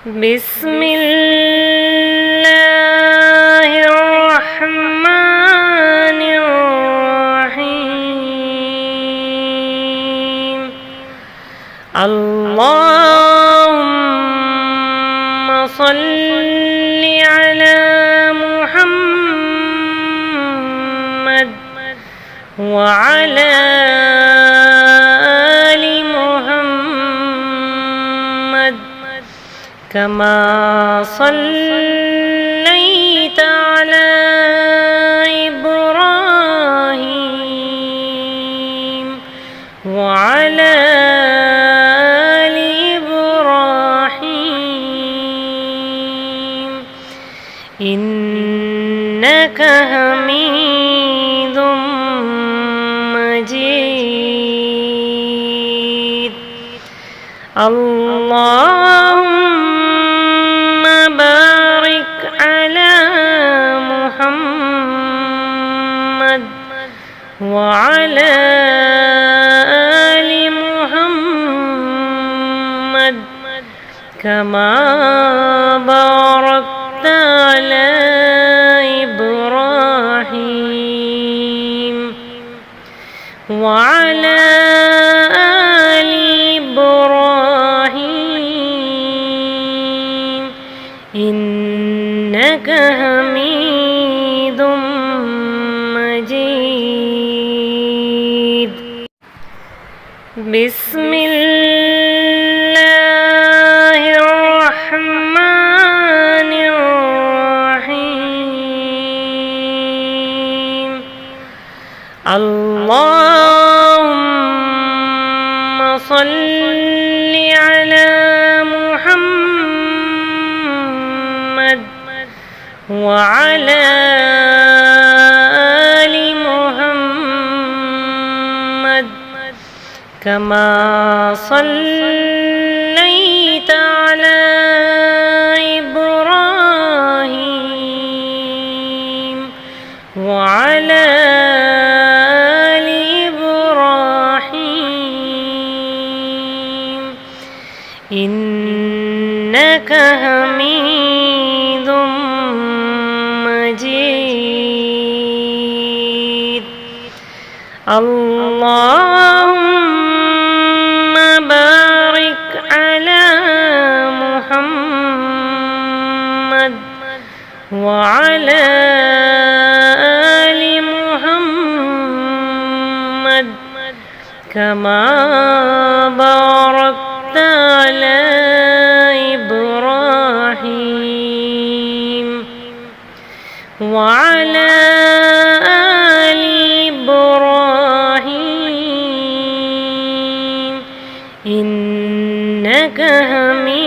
بسم الله الرحمن الرحيم. اللهم صل على محمد وعلى آل محمد كما صليت على إبراهيم وعلى آل إبراهيم إنك حميد مجيد. اللهم بارك على محمد وعلى آل محمد كما باركت على إبراهيم وعلى آل إبراهيم إنك حميد مجيد. بسم الله الرحمن الرحيم. اللهم صل على محمد وعلى آل محمد كما صليت على إبراهيم وعلى آل إبراهيم إنك حميد مجيد. اللهم بارك على محمد وعلى آل محمد كما باركت على إبراهيم وعلى آل إبراهيم إنك حميد